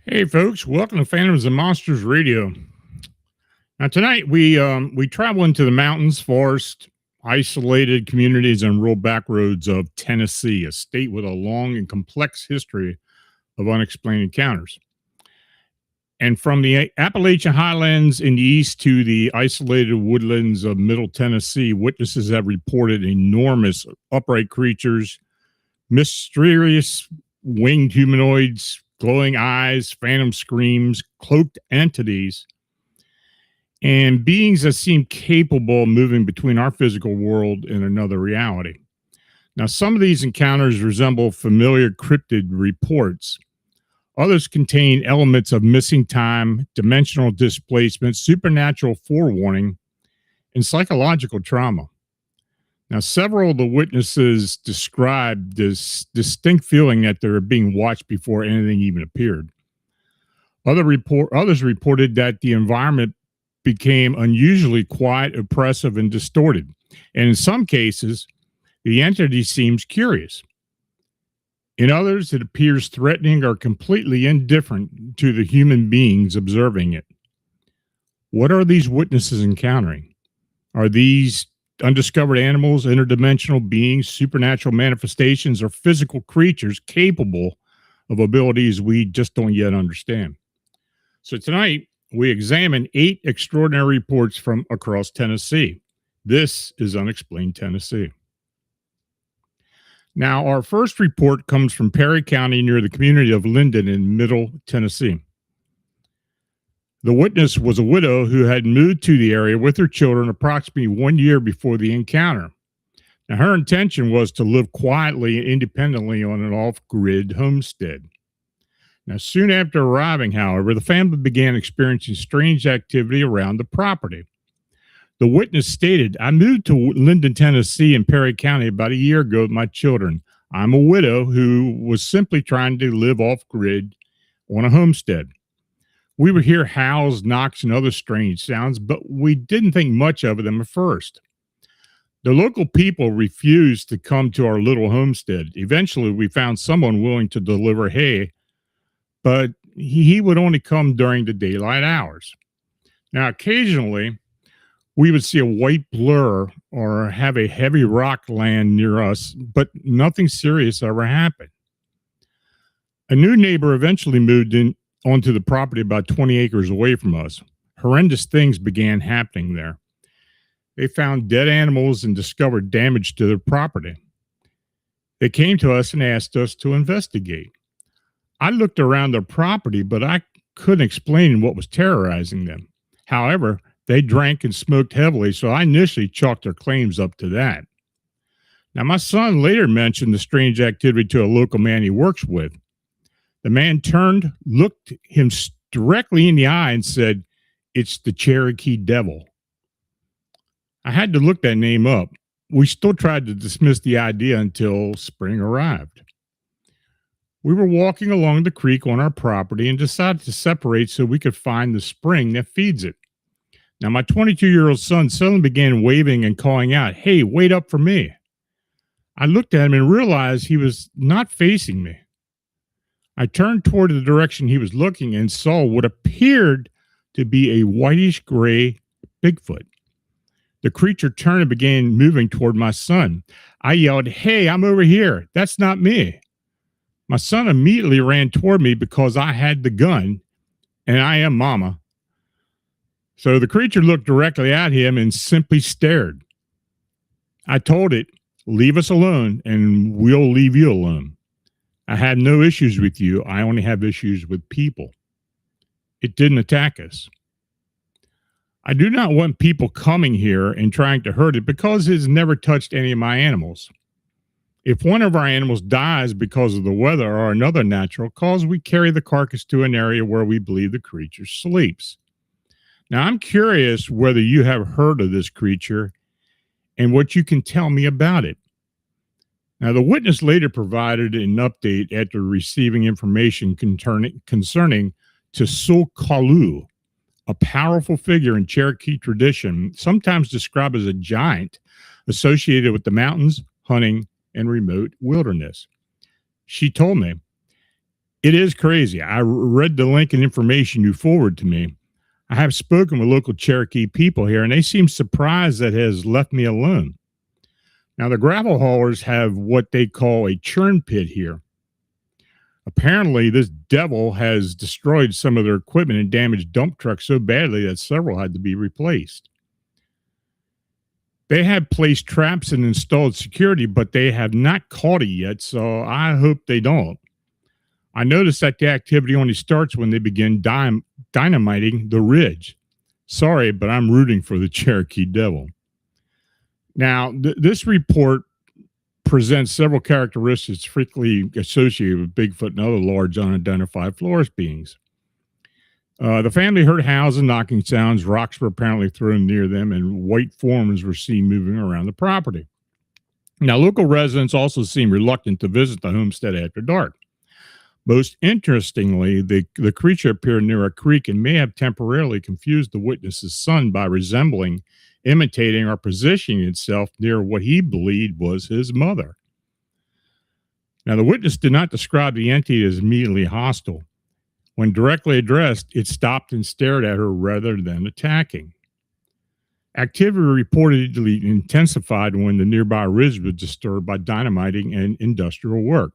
Hey, folks! Welcome to Phantoms and Monsters Radio. Now, tonight we travel into the mountains, forest, isolated communities, and rural backroads of Tennessee, a state with a long and complex history of unexplained encounters. And from the Appalachian highlands in the east to the isolated woodlands of Middle Tennessee, witnesses have reported enormous upright creatures, mysterious winged humanoids, glowing eyes, phantom screams, cloaked entities, and beings that seem capable of moving between our physical world and another reality. Now, some of these encounters resemble familiar cryptid reports. Others contain elements of missing time, dimensional displacement, supernatural forewarning, and psychological trauma. Now, several of the witnesses described this distinct feeling that they were being watched before anything even appeared. Others reported that the environment became unusually quiet, oppressive, and distorted. And in some cases, the entity seems curious. In others, it appears threatening or completely indifferent to the human beings observing it. What are these witnesses encountering? Are these undiscovered animals, interdimensional beings, supernatural manifestations, or physical creatures capable of abilities we just don't yet understand? So tonight, we examine 8 extraordinary reports from across Tennessee. This is Unexplained Tennessee. Now, our first report comes from Perry County near the community of Linden in Middle Tennessee. The witness was a widow who had moved to the area with her children approximately 1 year before the encounter. Now, her intention was to live quietly and independently on an off-grid homestead. Now, soon after arriving, however, the family began experiencing strange activity around the property. The witness stated, "I moved to Linden, Tennessee in Perry County about a year ago with my children. I'm a widow who was simply trying to live off-grid on a homestead. We would hear howls, knocks, and other strange sounds, but we didn't think much of them at first. The local people refused to come to our little homestead. Eventually, we found someone willing to deliver hay, but he would only come during the daylight hours. Now, occasionally, we would see a white blur or have a heavy rock land near us, but nothing serious ever happened. A new neighbor eventually moved in onto the property about 20 acres away from us. Horrendous things began happening there. They found dead animals and discovered damage to their property. They came to us and asked us to investigate. I looked around their property, but I couldn't explain what was terrorizing them. However, they drank and smoked heavily, so I initially chalked their claims up to that. Now, my son later mentioned the strange activity to a local man he works with. The man turned, looked him directly in the eye, and said, "It's the Cherokee Devil." I had to look that name up. We still tried to dismiss the idea until spring arrived. We were walking along the creek on our property and decided to separate so we could find the spring that feeds it. Now, my 22-year-old son suddenly began waving and calling out, "Hey, wait up for me." I looked at him and realized he was not facing me. I turned toward the direction he was looking and saw what appeared to be a whitish gray Bigfoot. The creature turned and began moving toward my son. I yelled, "Hey, I'm over here. That's not me." My son immediately ran toward me because I had the gun, and I am mama. So the creature looked directly at him and simply stared. I told it, "Leave us alone, and we'll leave you alone. I have no issues with you. I only have issues with people." It didn't attack us. I do not want people coming here and trying to hurt it because it has never touched any of my animals. If one of our animals dies because of the weather or another natural cause, we carry the carcass to an area where we believe the creature sleeps. Now, I'm curious whether you have heard of this creature and what you can tell me about it. Now, the witness later provided an update after receiving information concerning Tsul'kalu', a powerful figure in Cherokee tradition, sometimes described as a giant associated with the mountains, hunting, and remote wilderness. She told me, "It is crazy. I read the link and information you forwarded to me. I have spoken with local Cherokee people here, and they seem surprised that it has left me alone." Now, the gravel haulers have what they call a churn pit here. Apparently, this devil has destroyed some of their equipment and damaged dump trucks so badly that several had to be replaced. They have placed traps and installed security, but they have not caught it yet, so I hope they don't. I noticed that the activity only starts when they begin dynamiting the ridge. Sorry, but I'm rooting for the Cherokee Devil. Now, this report presents several characteristics frequently associated with Bigfoot and other large unidentified forest beings. The family heard howls and knocking sounds. Rocks were apparently thrown near them, and white forms were seen moving around the property. Now, local residents also seemed reluctant to visit the homestead after dark. Most interestingly, the creature appeared near a creek and may have temporarily confused the witness's son by imitating or positioning itself near what he believed was his mother. Now, the witness did not describe the entity as immediately hostile. When directly addressed, it stopped and stared at her rather than attacking. Activity reportedly intensified when the nearby ridge was disturbed by dynamiting and industrial work.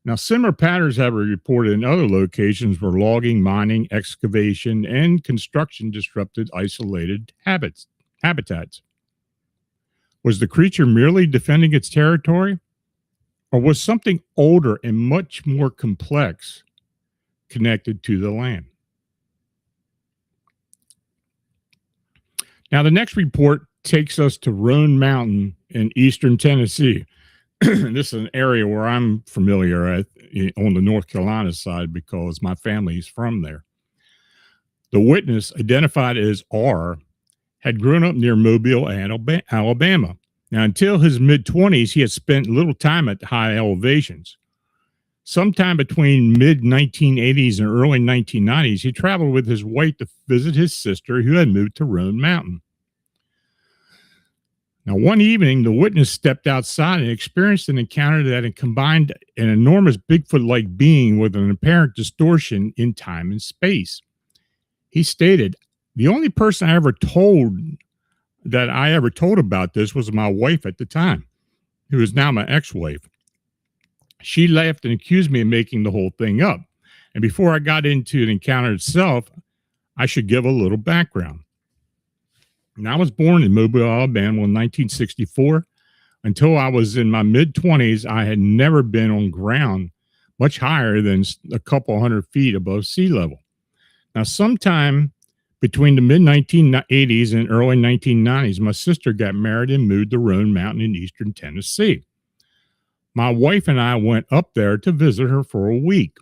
Now, similar patterns have been reported in other locations where logging, mining, excavation, and construction disrupted isolated habitats. Was the creature merely defending its territory, or was something older and much more complex connected to the land? Now, the next report takes us to Roan Mountain in eastern Tennessee. This is an area where I'm familiar on the North Carolina side because my family is from there. The witness, identified as R, had grown up near Mobile, Alabama. Now, until his mid-20s, he had spent little time at high elevations. Sometime between mid-1980s and early 1990s, he traveled with his wife to visit his sister who had moved to Roan Mountain. Now, one evening, the witness stepped outside and experienced an encounter that had combined an enormous Bigfoot-like being with an apparent distortion in time and space. He stated, "The only person I ever told about this was my wife at the time, who is now my ex-wife. She laughed and accused me of making the whole thing up. And before I got into the encounter itself, I should give a little background. And I was born in Mobile, Alabama in 1964. Until I was in my mid-20s, I had never been on ground much higher than a couple hundred feet above sea level. Now, sometime between the mid-1980s and early 1990s, my sister got married and moved to Roan Mountain in eastern Tennessee. My wife and I went up there to visit her for a week.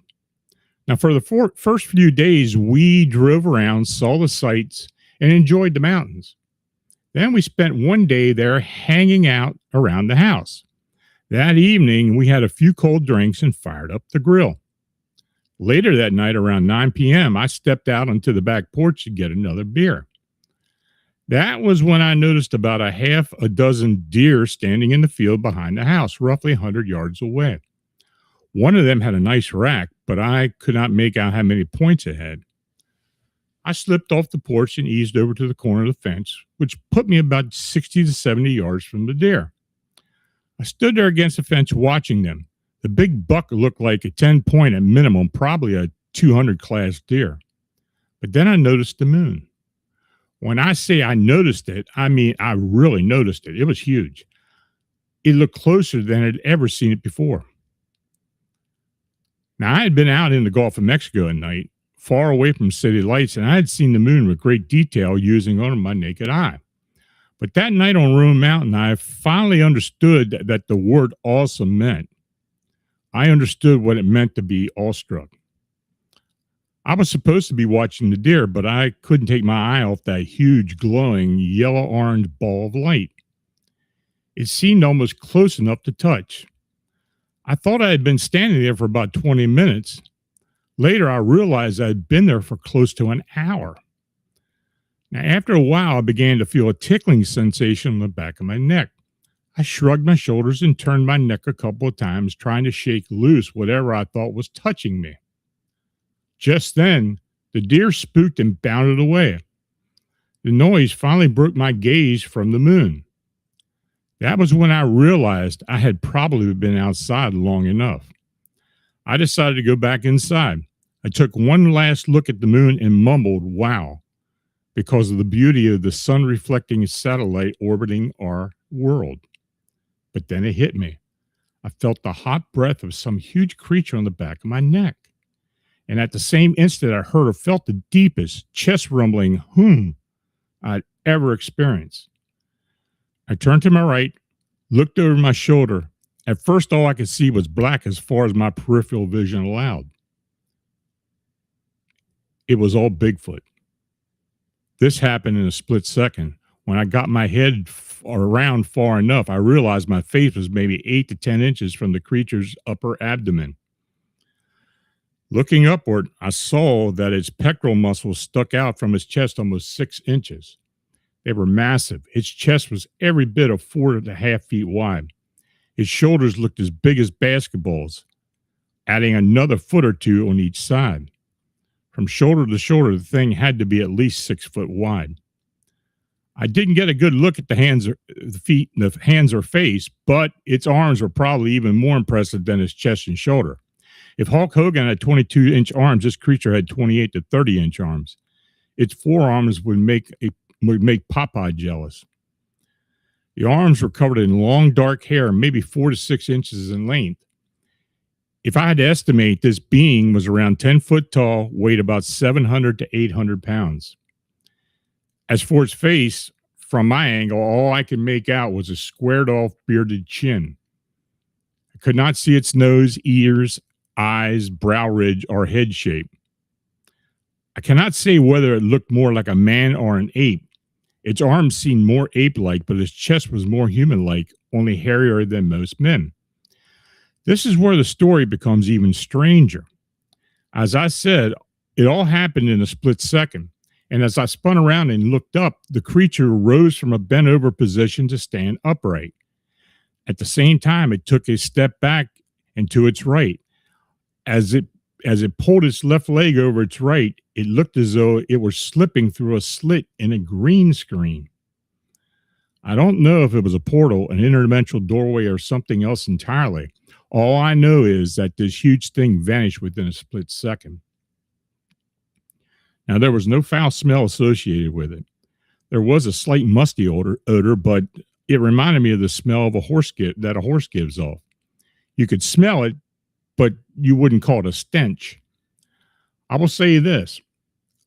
Now, for the first few days, we drove around, saw the sights, and enjoyed the mountains. Then we spent one day there hanging out around the house. That evening, we had a few cold drinks and fired up the grill. Later that night, around 9 p.m., I stepped out onto the back porch to get another beer. That was when I noticed about a half a dozen deer standing in the field behind the house, roughly 100 yards away. One of them had a nice rack, but I could not make out how many points it had. I slipped off the porch and eased over to the corner of the fence, which put me about 60 to 70 yards from the deer. I stood there against the fence watching them. The big buck looked like a 10-point at minimum, probably a 200 class deer. But then I noticed the moon. When I say I noticed it, I mean I really noticed it. It was huge. It looked closer than I'd ever seen it before. Now, I had been out in the Gulf of Mexico at night, far away from city lights, and I had seen the moon with great detail using only my naked eye. But that night on Roan Mountain, I finally understood that the word awesome meant. I understood what it meant to be awestruck. I was supposed to be watching the deer, but I couldn't take my eye off that huge, glowing, yellow-orange ball of light. It seemed almost close enough to touch. I thought I had been standing there for about 20 minutes. Later, I realized I had been there for close to an hour. Now, after a while, I began to feel a tickling sensation on the back of my neck. I shrugged my shoulders and turned my neck a couple of times, trying to shake loose whatever I thought was touching me. Just then, the deer spooked and bounded away. The noise finally broke my gaze from the moon. That was when I realized I had probably been outside long enough. I decided to go back inside. I took one last look at the moon and mumbled, "Wow," because of the beauty of the sun-reflecting satellite orbiting our world. But then it hit me. I felt the hot breath of some huge creature on the back of my neck. And at the same instant, I heard or felt the deepest chest rumbling I'd ever experienced. I turned to my right, looked over my shoulder. At first, all I could see was black as far as my peripheral vision allowed. It was all Bigfoot. This happened in a split second. When I got my head around far enough, I realized my face was maybe 8 to 10 inches from the creature's upper abdomen. Looking upward, I saw that its pectoral muscles stuck out from its chest almost 6 inches. They were massive. Its chest was every bit of 4.5 feet wide. Its shoulders looked as big as basketballs, adding another foot or two on each side. From shoulder to shoulder, the thing had to be at least 6 foot wide. I didn't get a good look at the hands or face, but its arms were probably even more impressive than its chest and shoulder. If Hulk Hogan had 22-inch arms, this creature had 28 to 30-inch arms. Its forearms would make Popeye jealous. The arms were covered in long, dark hair, maybe 4 to 6 inches in length. If I had to estimate, this being was around 10 foot tall, weighed about 700 to 800 pounds. As for its face, from my angle, all I could make out was a squared-off, bearded chin. I could not see its nose, ears, eyes, brow ridge, or head shape. I cannot say whether it looked more like a man or an ape. Its arms seemed more ape-like, but its chest was more human-like, only hairier than most men. This is where the story becomes even stranger. As I said, it all happened in a split second, and as I spun around and looked up, the creature rose from a bent-over position to stand upright. At the same time, it took a step back and to its right. As it pulled its left leg over its right, it looked as though it were slipping through a slit in a green screen. I don't know if it was a portal, an interdimensional doorway, or something else entirely. All I know is that this huge thing vanished within a split second. Now, there was no foul smell associated with it. There was a slight musty odor, but it reminded me of the smell of that a horse gives off. You could smell it, but you wouldn't call it a stench. I will say this.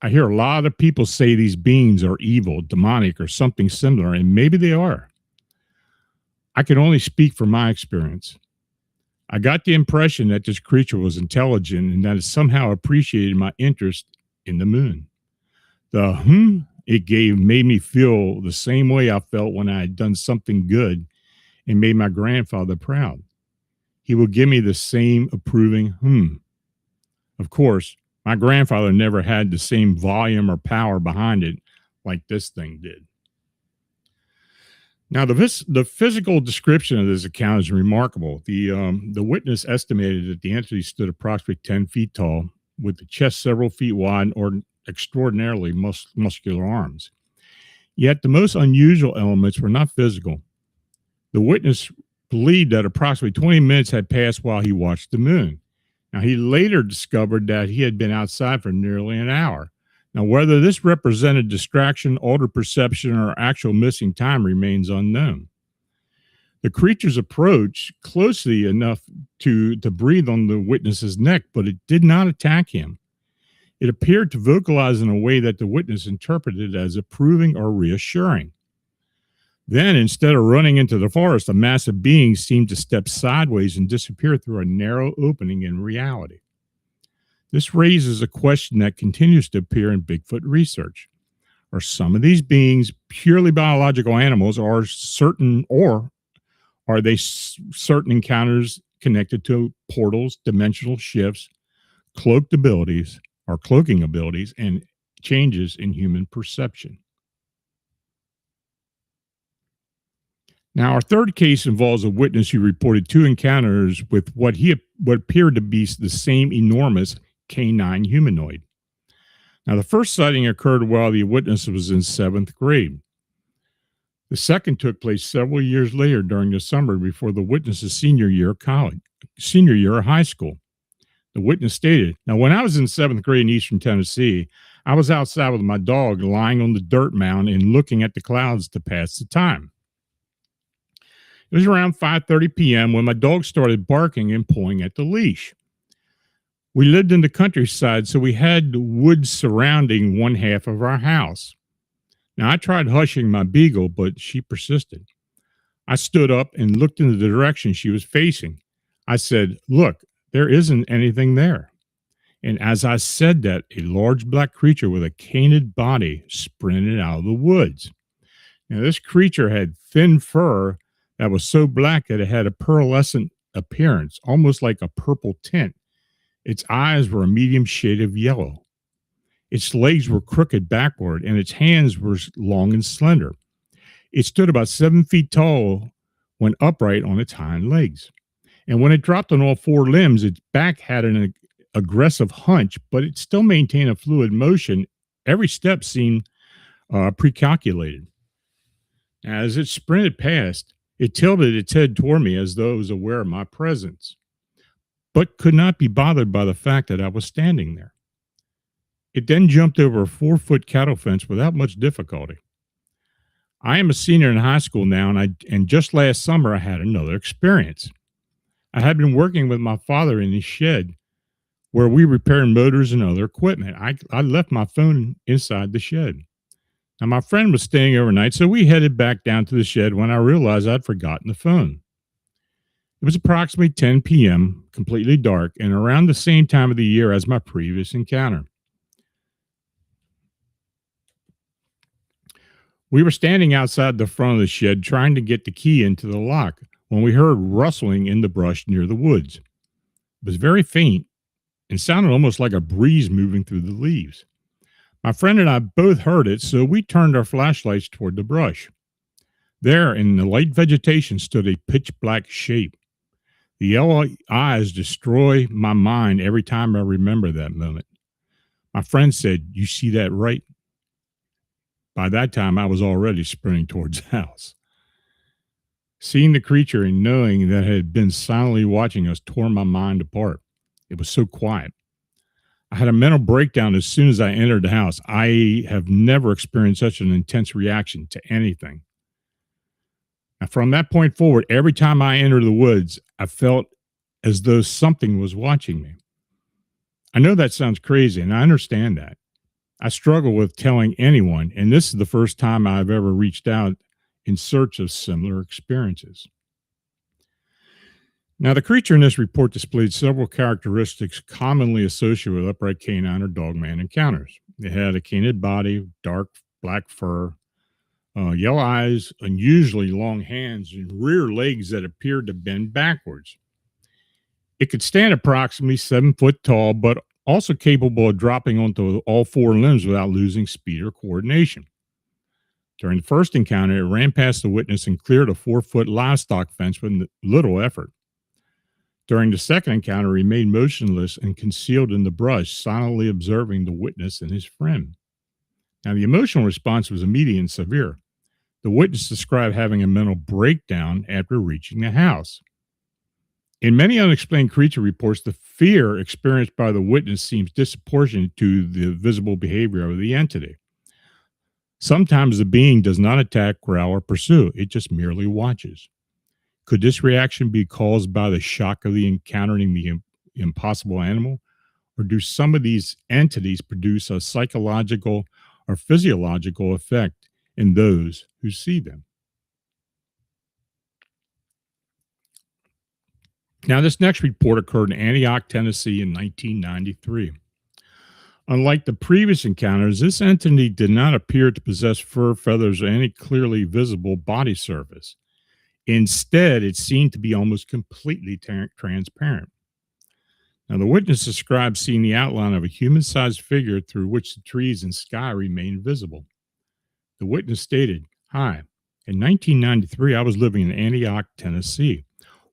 I hear a lot of people say these beings are evil, demonic, or something similar, and maybe they are. I can only speak from my experience. I got the impression that this creature was intelligent and that it somehow appreciated my interest in the moon. The it gave made me feel the same way I felt when I had done something good and made my grandfather proud. He would give me the same approving. Of course, my grandfather never had the same volume or power behind it like this thing did. Now, the physical description of this account is remarkable. The witness estimated that the entity stood approximately 10 feet tall, with the chest several feet wide or extraordinarily muscular arms. Yet the most unusual elements were not physical. The witness believed that approximately 20 minutes had passed while he watched the moon. Now, he later discovered that he had been outside for nearly an hour. Now, whether this represented distraction, altered perception, or actual missing time remains unknown. The creature's approach closely enough to breathe on the witness's neck, but it did not attack him. It appeared to vocalize in a way that the witness interpreted as approving or reassuring. Then, instead of running into the forest, a massive being seemed to step sideways and disappear through a narrow opening in reality. This raises a question that continues to appear in Bigfoot research. Are some of these beings purely biological animals, or are they certain encounters connected to portals, dimensional shifts, cloaking abilities, and changes in human perception? Now, our third case involves a witness who reported two encounters with what appeared to be the same enormous canine humanoid. Now, the first sighting occurred while the witness was in 7th grade. The second took place several years later during the summer before the witness's senior year of high school. The witness stated, "Now, when I was in 7th grade in eastern Tennessee, I was outside with my dog lying on the dirt mound and looking at the clouds to pass the time. It was around 5:30 p.m. when my dog started barking and pulling at the leash. We lived in the countryside, so we had the woods surrounding one half of our house. Now, I tried hushing my beagle, but she persisted. I stood up and looked in the direction she was facing. I said, 'Look, there isn't anything there.' And as I said that, a large black creature with a canid body sprinted out of the woods. Now, this creature had thin fur that was so black that it had a pearlescent appearance, almost like a purple tint. Its eyes were a medium shade of yellow. Its legs were crooked backward, and its hands were long and slender. It stood about 7 feet tall when upright on its hind legs. And when it dropped on all four limbs, its back had an aggressive hunch, but it still maintained a fluid motion. Every step seemed pre-calculated. As it sprinted past, it tilted its head toward me as though it was aware of my presence, but could not be bothered by the fact that I was standing there. It then jumped over a 4-foot cattle fence without much difficulty. I am a senior in high school now, and just last summer I had another experience. I had been working with my father in his shed where we repaired motors and other equipment. I left my phone inside the shed. Now, my friend was staying overnight, so we headed back down to the shed when I realized I'd forgotten the phone. It was approximately 10 p.m., completely dark, and around the same time of the year as my previous encounter. We were standing outside the front of the shed trying to get the key into the lock when we heard rustling in the brush near the woods. It was very faint and sounded almost like a breeze moving through the leaves. My friend and I both heard it, so we turned our flashlights toward the brush. There, in the light vegetation, stood a pitch-black shape. The yellow eyes destroy my mind every time I remember that moment. My friend said, "You see that, right?" By that time, I was already sprinting towards the house. Seeing the creature and knowing that it had been silently watching us tore my mind apart. It was so quiet. I had a mental breakdown as soon as I entered the house. I have never experienced such an intense reaction to anything. And from that point forward, every time I entered the woods, I felt as though something was watching me. I know that sounds crazy, and I understand that. I struggle with telling anyone, and this is the first time I've ever reached out in search of similar experiences. Now, the creature in this report displayed several characteristics commonly associated with upright canine or dogman encounters. It had a canid body, dark black fur, yellow eyes, unusually long hands, and rear legs that appeared to bend backwards. It could stand approximately 7 foot tall, but also capable of dropping onto all four limbs without losing speed or coordination. During the first encounter, it ran past the witness and cleared a 4 foot livestock fence with little effort. During the second encounter, he remained motionless and concealed in the brush, silently observing the witness and his friend. Now, the emotional response was immediate and severe. The witness described having a mental breakdown after reaching the house. In many unexplained creature reports, the fear experienced by the witness seems disproportionate to the visible behavior of the entity. Sometimes the being does not attack, growl, or pursue, it just merely watches. Could this reaction be caused by the shock of the encountering the impossible animal? Or do some of these entities produce a psychological or physiological effect in those who see them? Now, this next report occurred in Antioch, Tennessee in 1993. Unlike the previous encounters, this entity did not appear to possess fur, feathers, or any clearly visible body surface. Instead, it seemed to be almost completely transparent. Now, the witness described seeing the outline of a human-sized figure through which the trees and sky remained visible. The witness stated, "Hi, in 1993, I was living in Antioch, Tennessee.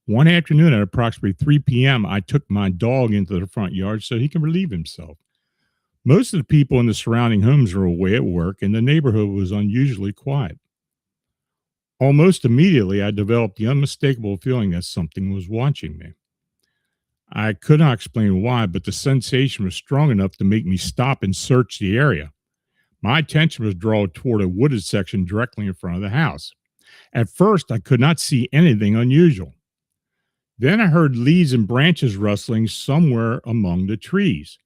One afternoon at approximately 3 p.m., I took my dog into the front yard so he can relieve himself. Most of the people in the surrounding homes were away at work, and the neighborhood was unusually quiet. Almost immediately, I developed the unmistakable feeling that something was watching me. I could not explain why, but the sensation was strong enough to make me stop and search the area. My attention was drawn toward a wooded section directly in front of the house. At first, I could not see anything unusual. Then I heard leaves and branches rustling somewhere among the trees.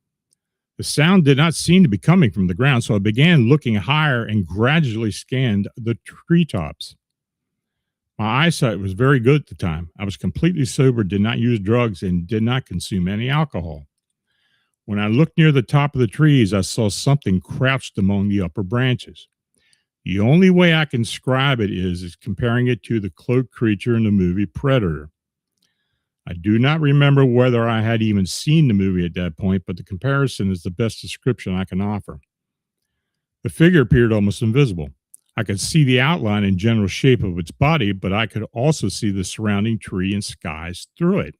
The sound did not seem to be coming from the ground, so I began looking higher and gradually scanned the treetops. My eyesight was very good at the time. I was completely sober, did not use drugs, and did not consume any alcohol. When I looked near the top of the trees, I saw something crouched among the upper branches. The only way I can describe it is comparing it to the cloaked creature in the movie Predator. I do not remember whether I had even seen the movie at that point, but the comparison is the best description I can offer. The figure appeared almost invisible. I could see the outline and general shape of its body, but I could also see the surrounding tree and skies through it.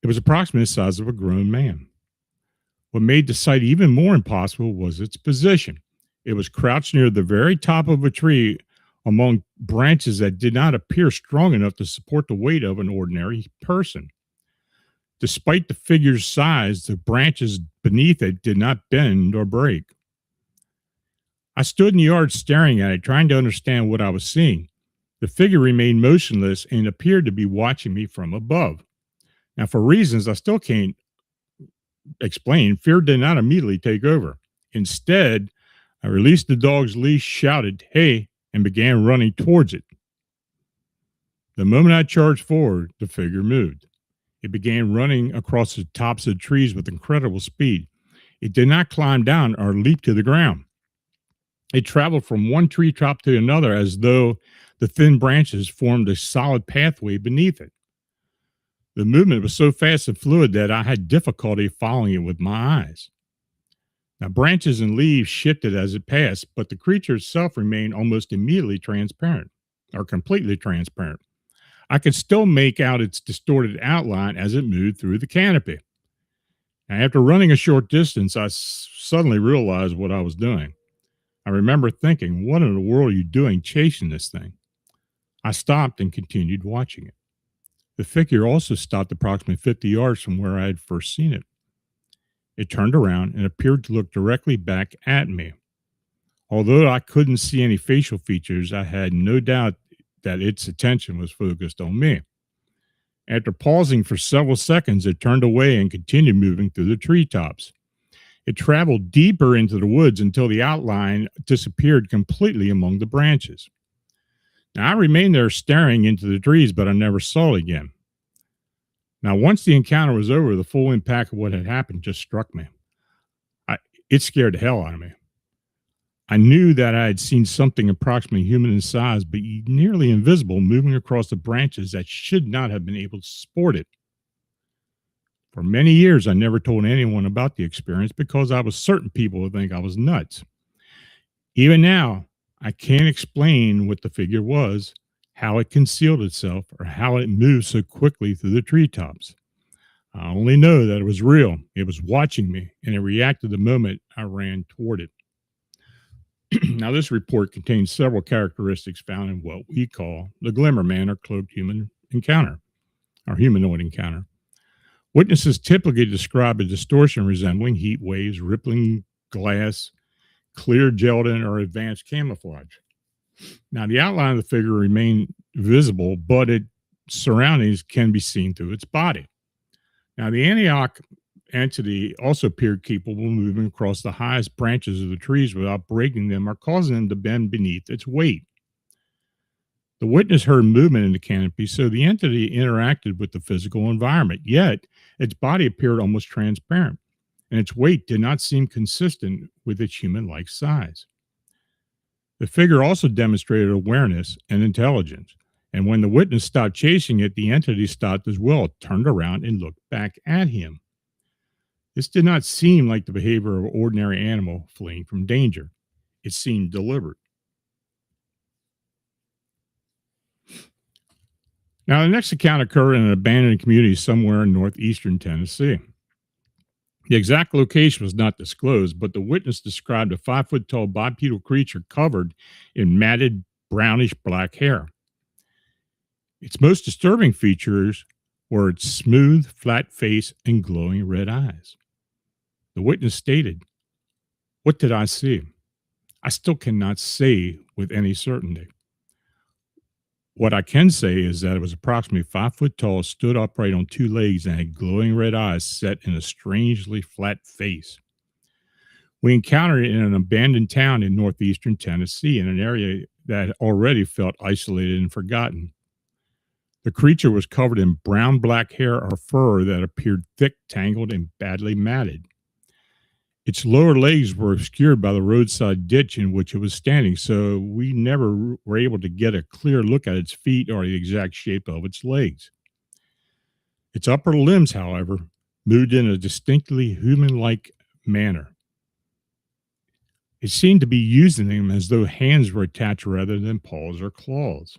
It was approximately the size of a grown man. What made the sight even more impossible was its position. It was crouched near the very top of a tree among branches that did not appear strong enough to support the weight of an ordinary person. Despite the figure's size, the branches beneath it did not bend or break. I stood in the yard staring at it, trying to understand what I was seeing. The figure remained motionless and appeared to be watching me from above. Now, for reasons I still can't explain, fear did not immediately take over. Instead, I released the dog's leash, shouted, "Hey," and began running towards it. The moment I charged forward, the figure moved. It began running across the tops of the trees with incredible speed. It did not climb down or leap to the ground. It traveled from one tree top to another as though the thin branches formed a solid pathway beneath it. The movement was so fast and fluid that I had difficulty following it with my eyes. Now, branches and leaves shifted as it passed, but the creature itself remained almost immediately transparent, or completely transparent. I could still make out its distorted outline as it moved through the canopy. Now, after running a short distance, I suddenly realized what I was doing. I remember thinking, what in the world are you doing chasing this thing? I stopped and continued watching it. The figure also stopped approximately 50 yards from where I had first seen it. It turned around and appeared to look directly back at me. Although I couldn't see any facial features, I had no doubt that its attention was focused on me. After pausing for several seconds, it turned away and continued moving through the treetops. It traveled deeper into the woods until the outline disappeared completely among the branches. Now, I remained there staring into the trees, but I never saw it again. Now, once the encounter was over, the full impact of what had happened just struck me. It scared the hell out of me. I knew that I had seen something approximately human in size, but nearly invisible, moving across the branches that should not have been able to support it. For many years, I never told anyone about the experience because I was certain people would think I was nuts. Even now, I can't explain what the figure was, how it concealed itself, or how it moved so quickly through the treetops. I only know that it was real. It was watching me, and it reacted the moment I ran toward it. Now, this report contains several characteristics found in what we call the glimmer man or cloaked human encounter, or humanoid encounter. Witnesses typically describe a distortion resembling heat waves, rippling glass, clear gelatin, or advanced camouflage. Now, the outline of the figure remains visible, but its surroundings can be seen through its body. Now, the Antioch entity also appeared capable of moving across the highest branches of the trees without breaking them or causing them to bend beneath its weight. The witness heard movement in the canopy, so the entity interacted with the physical environment, yet its body appeared almost transparent, and its weight did not seem consistent with its human-like size. The figure also demonstrated awareness and intelligence, and when the witness stopped chasing it, the entity stopped as well, turned around, and looked back at him. This did not seem like the behavior of an ordinary animal fleeing from danger. It seemed deliberate. Now, the next account occurred in an abandoned community somewhere in northeastern Tennessee. The exact location was not disclosed, but the witness described a 5-foot-tall bipedal creature covered in matted brownish black hair. Its most disturbing features were its smooth, flat face and glowing red eyes. The witness stated, "What did I see? I still cannot say with any certainty. What I can say is that it was approximately 5 foot tall, stood upright on two legs, and had glowing red eyes set in a strangely flat face. We encountered it in an abandoned town in northeastern Tennessee, in an area that already felt isolated and forgotten. The creature was covered in brown-black hair or fur that appeared thick, tangled, and badly matted. Its lower legs were obscured by the roadside ditch in which it was standing, so we never were able to get a clear look at its feet or the exact shape of its legs. Its upper limbs, however, moved in a distinctly human-like manner. It seemed to be using them as though hands were attached rather than paws or claws.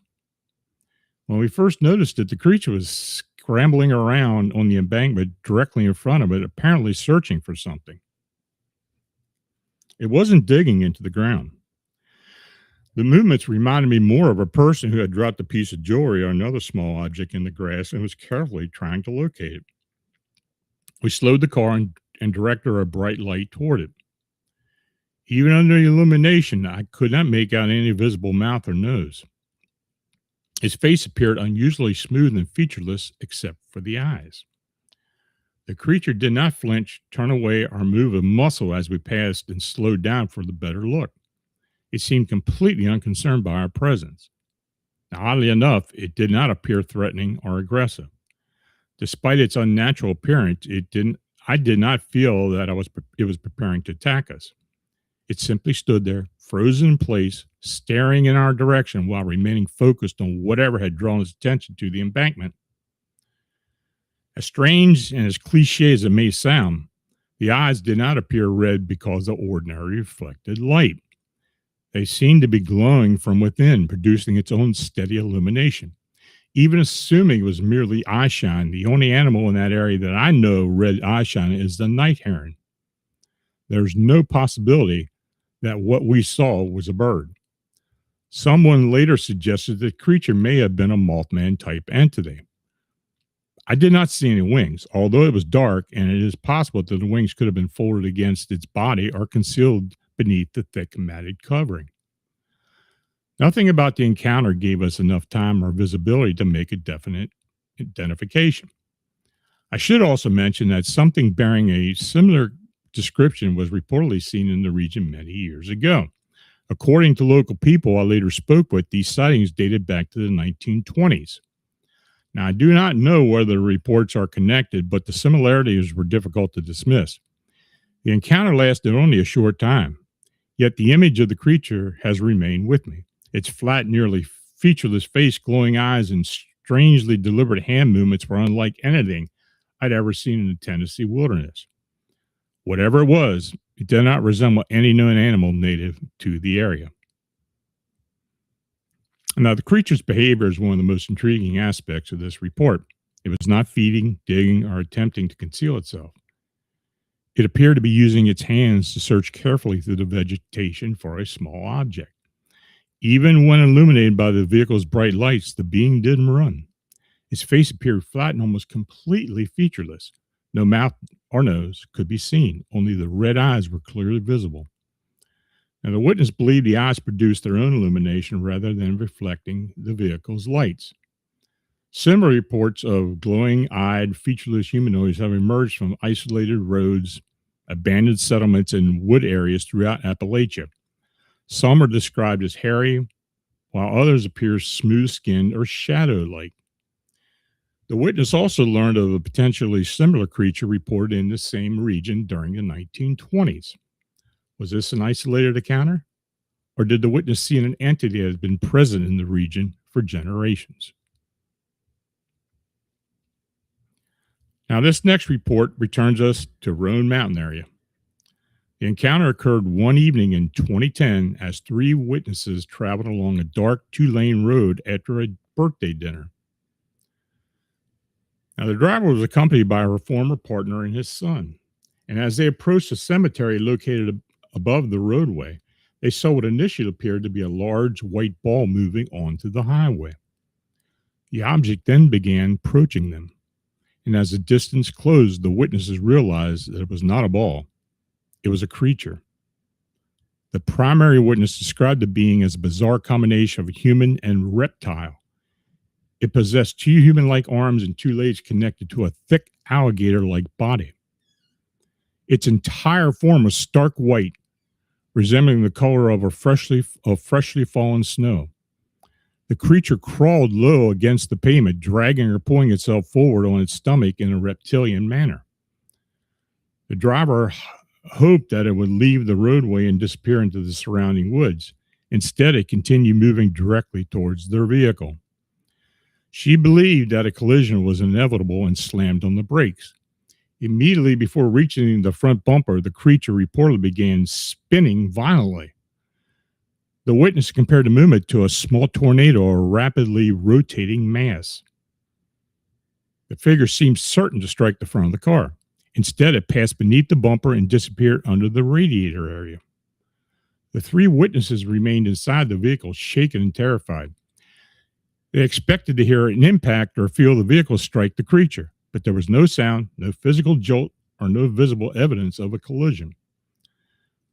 When we first noticed it, the creature was scrambling around on the embankment directly in front of it, apparently searching for something. It wasn't digging into the ground. The movements reminded me more of a person who had dropped a piece of jewelry or another small object in the grass and was carefully trying to locate it. We slowed the car and directed our bright light toward it. Even under the illumination, I could not make out any visible mouth or nose. His face appeared unusually smooth and featureless except for the eyes. The creature did not flinch, turn away, or move a muscle as we passed and slowed down for the better look. It seemed completely unconcerned by our presence. Now, oddly enough, it did not appear threatening or aggressive. Despite its unnatural appearance, I did not feel that it was preparing to attack us. It simply stood there, frozen in place, staring in our direction while remaining focused on whatever had drawn its attention to the embankment. As strange and as cliche as it may sound, the eyes did not appear red because of ordinary reflected light. They seemed to be glowing from within, producing its own steady illumination. Even assuming it was merely eyeshine, the only animal in that area that I know red eyeshine is the night heron. There's no possibility that what we saw was a bird. Someone later suggested that the creature may have been a Mothman type entity. I did not see any wings, although it was dark, and it is possible that the wings could have been folded against its body or concealed beneath the thick matted covering. Nothing about the encounter gave us enough time or visibility to make a definite identification. I should also mention that something bearing a similar description was reportedly seen in the region many years ago. According to local people I later spoke with, these sightings dated back to the 1920s. Now, I do not know whether the reports are connected, but the similarities were difficult to dismiss. The encounter lasted only a short time, yet the image of the creature has remained with me. Its flat, nearly featureless face, glowing eyes, and strangely deliberate hand movements were unlike anything I'd ever seen in the Tennessee wilderness. Whatever it was, it did not resemble any known animal native to the area. Now, the creature's behavior is one of the most intriguing aspects of this report. It was not feeding, digging, or attempting to conceal itself. It appeared to be using its hands to search carefully through the vegetation for a small object. Even when illuminated by the vehicle's bright lights, the being didn't run. Its face appeared flat and almost completely featureless. No mouth or nose could be seen. Only the red eyes were clearly visible. Now, the witness believed the eyes produced their own illumination rather than reflecting the vehicle's lights. Similar reports of glowing-eyed, featureless humanoids have emerged from isolated roads, abandoned settlements, and wood areas throughout Appalachia. Some are described as hairy, while others appear smooth-skinned or shadow-like. The witness also learned of a potentially similar creature reported in the same region during the 1920s. Was this an isolated encounter? Or did the witness see an entity that has been present in the region for generations? Now, this next report returns us to Roan Mountain area. The encounter occurred one evening in 2010 as three witnesses traveled along a dark two-lane road after a birthday dinner. Now, the driver was accompanied by her former partner and his son. And as they approached a cemetery located above the roadway, they saw what initially appeared to be a large white ball moving onto the highway. The object then began approaching them. And as the distance closed, the witnesses realized that it was not a ball. It was a creature. The primary witness described the being as a bizarre combination of a human and reptile. It possessed two human-like arms and two legs connected to a thick alligator-like body. Its entire form was stark white, resembling the color of freshly fallen snow. The creature crawled low against the pavement, dragging or pulling itself forward on its stomach in a reptilian manner. The driver hoped that it would leave the roadway and disappear into the surrounding woods. Instead, it continued moving directly towards their vehicle. She believed that a collision was inevitable and slammed on the brakes. Immediately before reaching the front bumper, the creature reportedly began spinning violently. The witness compared the movement to a small tornado or a rapidly rotating mass. The figure seemed certain to strike the front of the car. Instead, it passed beneath the bumper and disappeared under the radiator area. The three witnesses remained inside the vehicle, shaken and terrified. They expected to hear an impact or feel the vehicle strike the creature, but there was no sound, no physical jolt, or no visible evidence of a collision.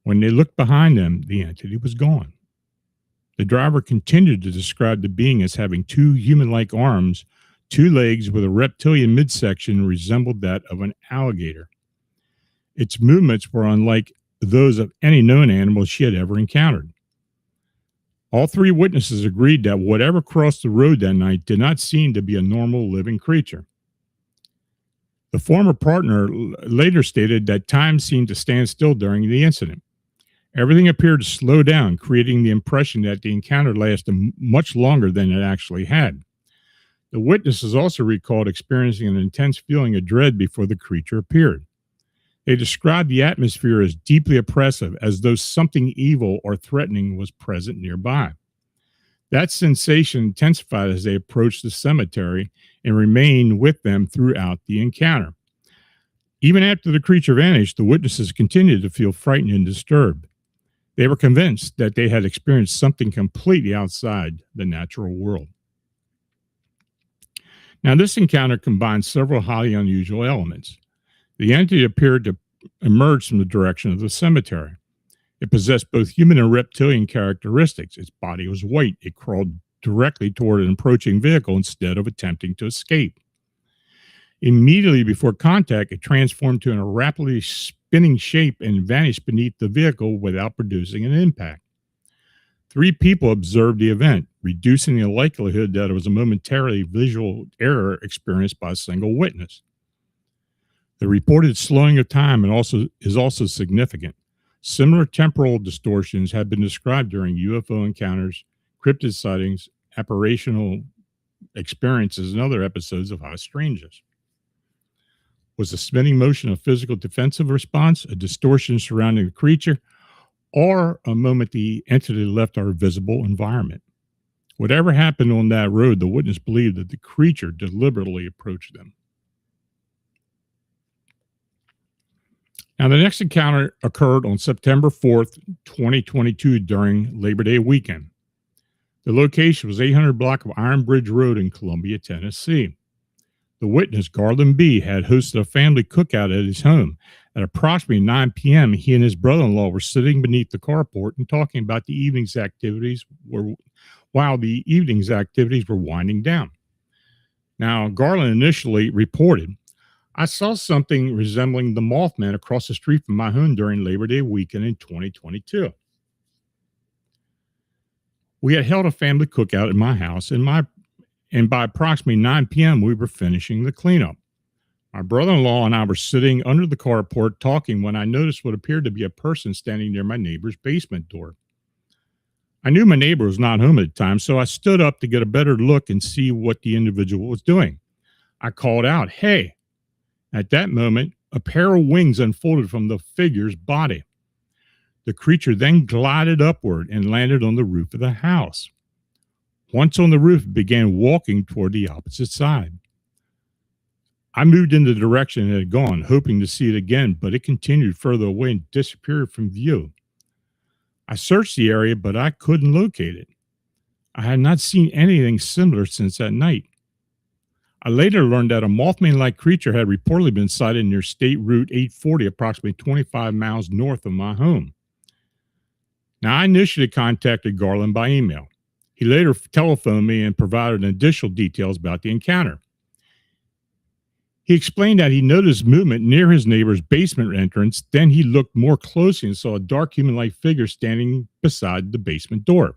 When they looked behind them, the entity was gone. The driver continued to describe the being as having two human-like arms, two legs with a reptilian midsection resembled that of an alligator. Its movements were unlike those of any known animal she had ever encountered. All three witnesses agreed that whatever crossed the road that night did not seem to be a normal living creature. The former partner later stated that time seemed to stand still during the incident. Everything appeared to slow down, creating the impression that the encounter lasted much longer than it actually had. The witnesses also recalled experiencing an intense feeling of dread before the creature appeared. They described the atmosphere as deeply oppressive, as though something evil or threatening was present nearby. That sensation intensified as they approached the cemetery and remained with them throughout the encounter. Even after the creature vanished, the witnesses continued to feel frightened and disturbed. They were convinced that they had experienced something completely outside the natural world. Now, this encounter combined several highly unusual elements. The entity appeared to emerge from the direction of the cemetery. It possessed both human and reptilian characteristics. Its body was white. It crawled directly toward an approaching vehicle instead of attempting to escape. Immediately before contact, it transformed to a rapidly spinning shape and vanished beneath the vehicle without producing an impact. 3 people observed the event, reducing the likelihood that it was a momentary visual error experienced by a single witness. The reported slowing of time is also significant. Similar temporal distortions have been described during UFO encounters, cryptid sightings, apparitional experiences, and other episodes of high strangeness. Was the spinning motion a physical defensive response, a distortion surrounding the creature, or a moment the entity left our visible environment? Whatever happened on that road, the witness believed that the creature deliberately approached them. Now, the next encounter occurred on September 4th, 2022, during Labor Day weekend. The location was 800 block of Iron Bridge Road in Columbia, Tennessee. The witness, Garland B., had hosted a family cookout at his home. At approximately 9 p.m., he and his brother-in-law were sitting beneath the carport and talking about the evening's activities while the evening's activities were winding down. Now, Garland initially reported, "I saw something resembling the Mothman across the street from my home during Labor Day weekend in 2022. We had held a family cookout at my house, and by approximately 9 p.m., we were finishing the cleanup. My brother-in-law and I were sitting under the carport talking when I noticed what appeared to be a person standing near my neighbor's basement door. I knew my neighbor was not home at the time, so I stood up to get a better look and see what the individual was doing. I called out, 'Hey!' At that moment, a pair of wings unfolded from the figure's body. The creature then glided upward and landed on the roof of the house. Once on the roof, it began walking toward the opposite side. I moved in the direction it had gone, hoping to see it again, but it continued further away and disappeared from view. I searched the area, but I couldn't locate it. I had not seen anything similar since that night. I later learned that a Mothman-like creature had reportedly been sighted near State Route 840, approximately 25 miles north of my home. Now, I initially contacted Garland by email. He later telephoned me and provided additional details about the encounter. He explained that he noticed movement near his neighbor's basement entrance. Then he looked more closely and saw a dark human-like figure standing beside the basement door.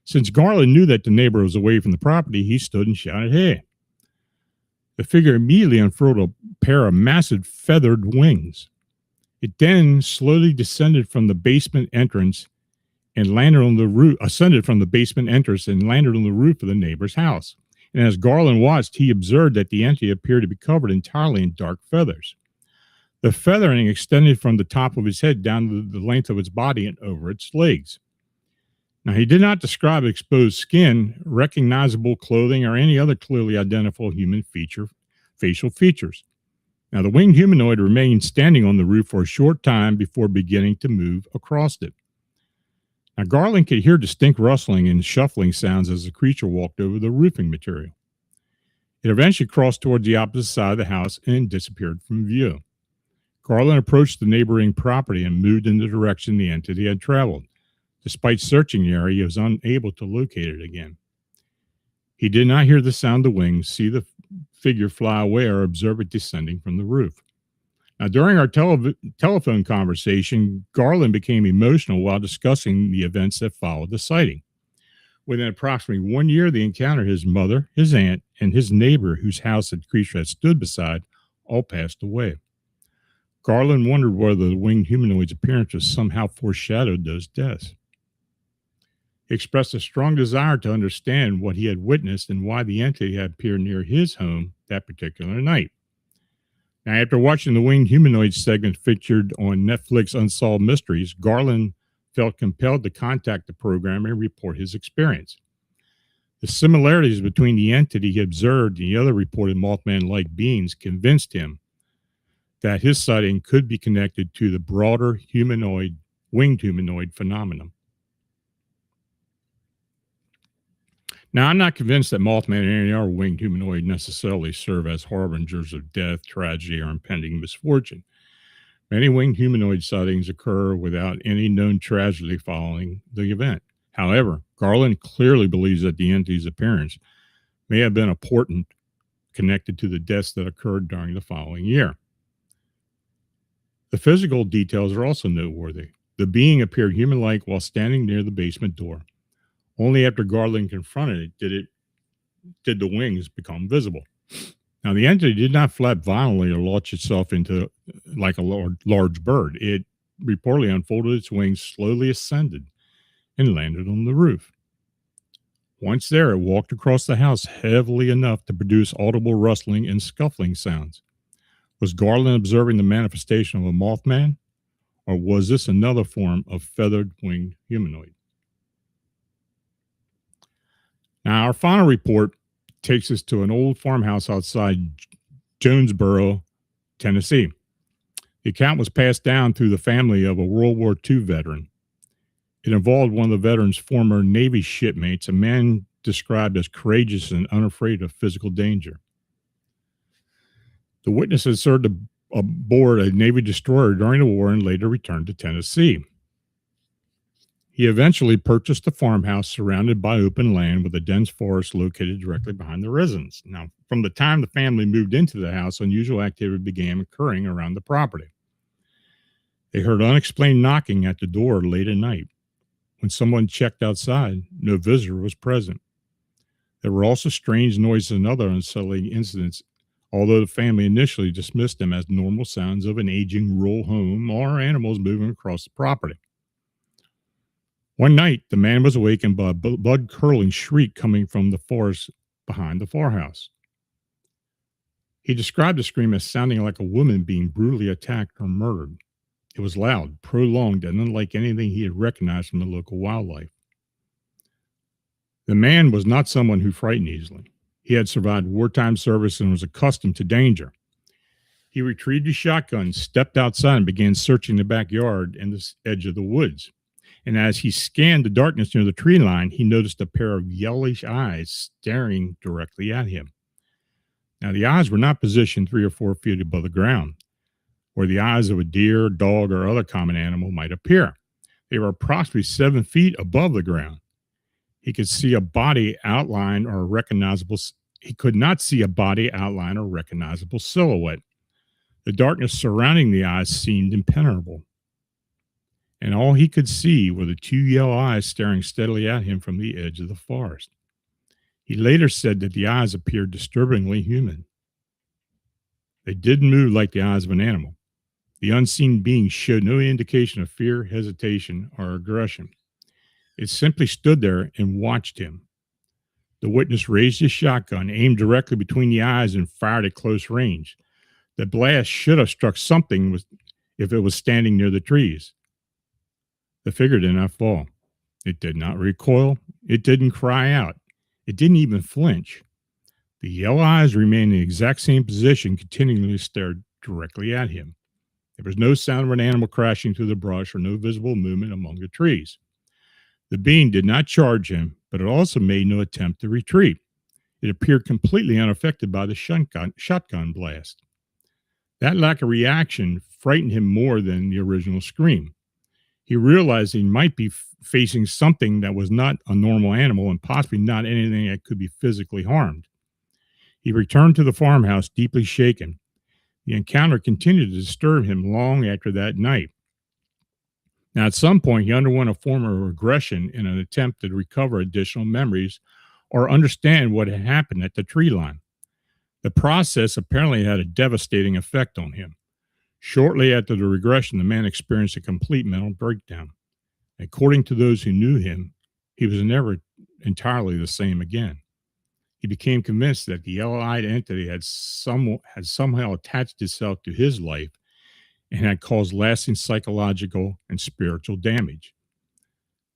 Since Garland knew that the neighbor was away from the property, he stood and shouted, 'Hey!' The figure immediately unfurled a pair of massive feathered wings. It then slowly descended from the basement entrance and landed on the roof, ascended from the basement entrance and landed on the roof of the neighbor's house. And as Garland watched, he observed that the entity appeared to be covered entirely in dark feathers. The feathering extended from the top of his head down to the length of its body and over its legs. Now, he did not describe exposed skin, recognizable clothing, or any other clearly identifiable human facial features. Now, the winged humanoid remained standing on the roof for a short time before beginning to move across it. Now, Garland could hear distinct rustling and shuffling sounds as the creature walked over the roofing material. It eventually crossed towards the opposite side of the house and disappeared from view. Garland approached the neighboring property and moved in the direction the entity had traveled. Despite searching the area, he was unable to locate it again. He did not hear the sound of the wings, see the figure fly away, or observe it descending from the roof. Now, during our telephone conversation, Garland became emotional while discussing the events that followed the sighting. Within approximately 1 year of the encounter, his mother, his aunt, and his neighbor, whose house the creature had stood beside, all passed away. Garland wondered whether the winged humanoid's appearance was somehow foreshadowed those deaths. He expressed a strong desire to understand what he had witnessed and why the entity had appeared near his home that particular night. Now, after watching the winged humanoid segment featured on Netflix Unsolved Mysteries, Garland felt compelled to contact the program and report his experience. The similarities between the entity he observed and the other reported Mothman-like beings convinced him that his sighting could be connected to the broader winged humanoid phenomenon. Now, I'm not convinced that Mothman and any other winged humanoid necessarily serve as harbingers of death, tragedy, or impending misfortune. Many winged humanoid sightings occur without any known tragedy following the event. However, Garland clearly believes that the entity's appearance may have been a portent connected to the deaths that occurred during the following year. The physical details are also noteworthy. The being appeared human-like while standing near the basement door. Only after Garland confronted it did the wings become visible. Now, the entity did not flap violently or launch itself into like a large bird. It reportedly unfolded its wings, slowly ascended, and landed on the roof. Once there, it walked across the house heavily enough to produce audible rustling and scuffling sounds. Was Garland observing the manifestation of a Mothman, or was this another form of feathered winged humanoid? Now, our final report takes us to an old farmhouse outside Jonesboro, Tennessee. The account was passed down through the family of a World War II veteran. It involved one of the veteran's former Navy shipmates, a man described as courageous and unafraid of physical danger. The witness had served aboard a Navy destroyer during the war and later returned to Tennessee. He eventually purchased a farmhouse surrounded by open land with a dense forest located directly behind the residence. Now, from the time the family moved into the house, unusual activity began occurring around the property. They heard unexplained knocking at the door late at night. When someone checked outside, no visitor was present. There were also strange noises and other unsettling incidents, although the family initially dismissed them as normal sounds of an aging rural home or animals moving across the property. One night, the man was awakened by a blood-curdling shriek coming from the forest behind the farmhouse. He described the scream as sounding like a woman being brutally attacked or murdered. It was loud, prolonged, and unlike anything he had recognized from the local wildlife. The man was not someone who frightened easily. He had survived wartime service and was accustomed to danger. He retrieved his shotgun, stepped outside, and began searching the backyard and the edge of the woods. And as he scanned the darkness near the tree line, he noticed a pair of yellowish eyes staring directly at him. Now, the eyes were not positioned 3 or 4 feet above the ground, where the eyes of a deer, dog, or other common animal might appear. They were approximately 7 feet above the ground. He could see a body outline or recognizable. He could not see a body outline or recognizable silhouette. The darkness surrounding the eyes seemed impenetrable, and all he could see were the 2 yellow eyes staring steadily at him from the edge of the forest. He later said that the eyes appeared disturbingly human. They didn't move like the eyes of an animal. The unseen being showed no indication of fear, hesitation, or aggression. It simply stood there and watched him. The witness raised his shotgun, aimed directly between the eyes, and fired at close range. The blast should have struck something if it was standing near the trees. The figure did not fall. It did not recoil. It didn't cry out. It didn't even flinch. The yellow eyes remained in the exact same position, continually stared directly at him. There was no sound of an animal crashing through the brush or no visible movement among the trees. The being did not charge him, but it also made no attempt to retreat. It appeared completely unaffected by the shotgun blast. That lack of reaction frightened him more than the original scream. He realized he might be facing something that was not a normal animal and possibly not anything that could be physically harmed. He returned to the farmhouse deeply shaken. The encounter continued to disturb him long after that night. Now, at some point, he underwent a form of regression in an attempt to recover additional memories or understand what had happened at the tree line. The process apparently had a devastating effect on him. Shortly after the regression, the man experienced a complete mental breakdown. According to those who knew him, he was never entirely the same again. He became convinced that the yellow-eyed entity had somehow attached itself to his life and had caused lasting psychological and spiritual damage.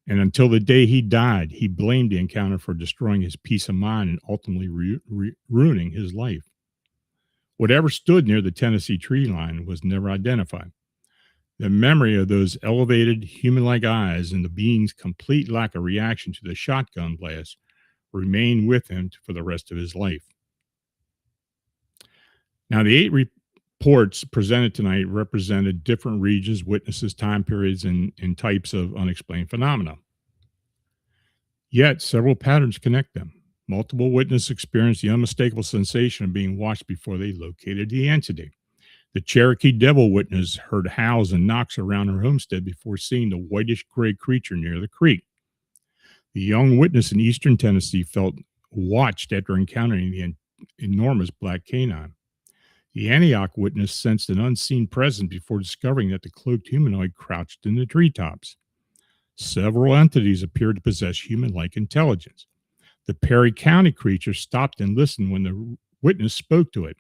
And until the day he died, he blamed the encounter for destroying his peace of mind and ultimately ruining his life. Whatever stood near the Tennessee tree line was never identified. The memory of those elevated, human-like eyes and the being's complete lack of reaction to the shotgun blast remain with him for the rest of his life. Now, the 8 reports presented tonight represented different regions, witnesses, time periods, and types of unexplained phenomena. Yet, several patterns connect them. Multiple witnesses experienced the unmistakable sensation of being watched before they located the entity. The Cherokee Devil witness heard howls and knocks around her homestead before seeing the whitish gray creature near the creek. The young witness in eastern Tennessee felt watched after encountering the enormous black canine. The Antioch witness sensed an unseen presence before discovering that the cloaked humanoid crouched in the treetops. Several entities appeared to possess human-like intelligence. The Perry County creature stopped and listened when the witness spoke to it.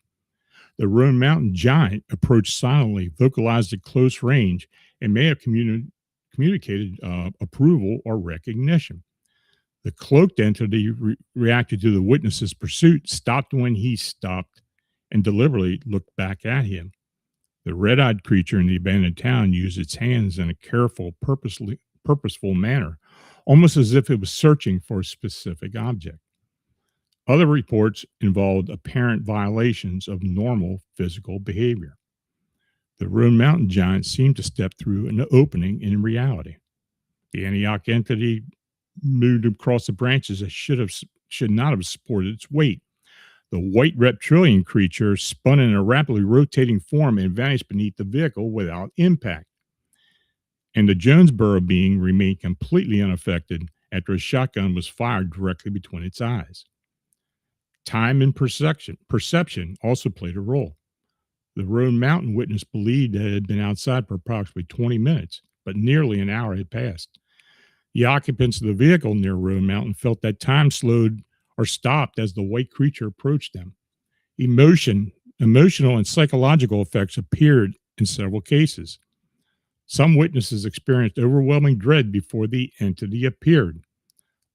The Roan Mountain giant approached silently, vocalized at close range, and may have communicated approval or recognition. The cloaked entity reacted to the witness's pursuit, stopped when he stopped, and deliberately looked back at him. The red-eyed creature in the abandoned town used its hands in a careful, purposeful manner, almost as if it was searching for a specific object. Other reports involved apparent violations of normal physical behavior. The Roan Mountain giant seemed to step through an opening in reality. The Antioch entity moved across the branches that should not have supported its weight. The white reptilian creature spun in a rapidly rotating form and vanished beneath the vehicle without impact. And the Jonesboro being remained completely unaffected after a shotgun was fired directly between its eyes. Time and perception also played a role. The Roan Mountain witness believed that it had been outside for approximately 20 minutes, but nearly an hour had passed. The occupants of the vehicle near Roan Mountain felt that time slowed or stopped as the white creature approached them. Emotional and psychological effects appeared in several cases. Some witnesses experienced overwhelming dread before the entity appeared.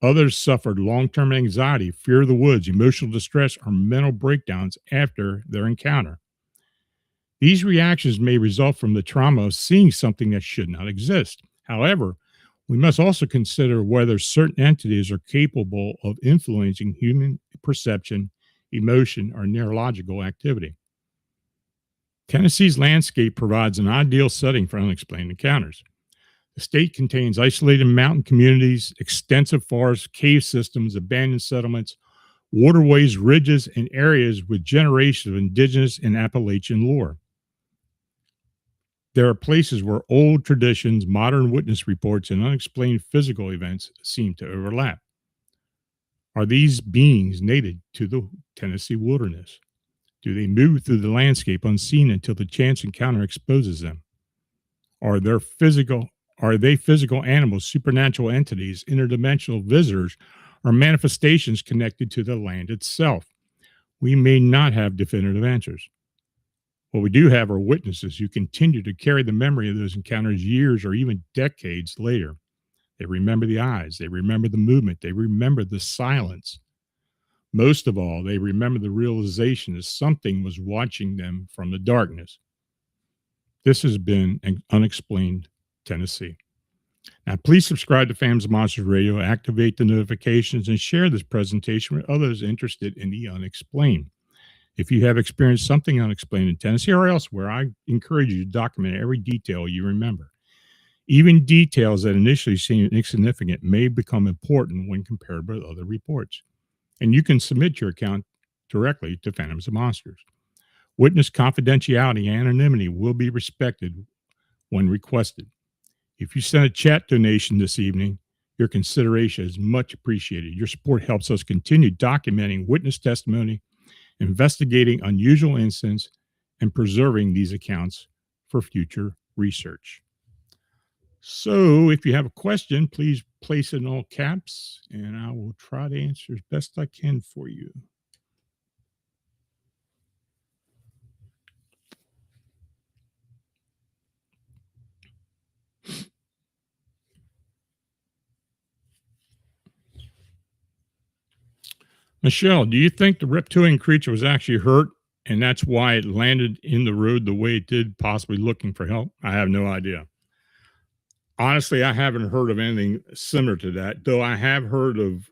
Others suffered long-term anxiety, fear of the woods, emotional distress, or mental breakdowns after their encounter. These reactions may result from the trauma of seeing something that should not exist. However, we must also consider whether certain entities are capable of influencing human perception, emotion, or neurological activity. Tennessee's landscape provides an ideal setting for unexplained encounters. The state contains isolated mountain communities, extensive forests, cave systems, abandoned settlements, waterways, ridges, and areas with generations of indigenous and Appalachian lore. There are places where old traditions, modern witness reports, and unexplained physical events seem to overlap. Are these beings native to the Tennessee wilderness? Do they move through the landscape unseen until the chance encounter exposes them? Are they physical animals, supernatural entities, interdimensional visitors, or manifestations connected to the land itself? We may not have definitive answers. What we do have are witnesses who continue to carry the memory of those encounters years or even decades later. They remember the eyes, they remember the movement, they remember the silence. Most of all, they remember the realization that something was watching them from the darkness. This has been Unexplained Tennessee. Now, please subscribe to Phantoms of Monsters Radio, activate the notifications, and share this presentation with others interested in the unexplained. If you have experienced something unexplained in Tennessee or elsewhere, I encourage you to document every detail you remember. Even details that initially seem insignificant may become important when compared with other reports. And you can submit your account directly to Phantoms of Monsters. Witness confidentiality and anonymity will be respected when requested. If you send a chat donation this evening, your consideration is much appreciated. Your support helps us continue documenting witness testimony, investigating unusual incidents, and preserving these accounts for future research. So if you have a question, please place it in all caps, and I will try to answer as best I can for you. Michelle, do you think the reptilian creature was actually hurt and that's why it landed in the road the way it did, possibly looking for help? I have no idea. Honestly, I haven't heard of anything similar to that, though I have heard of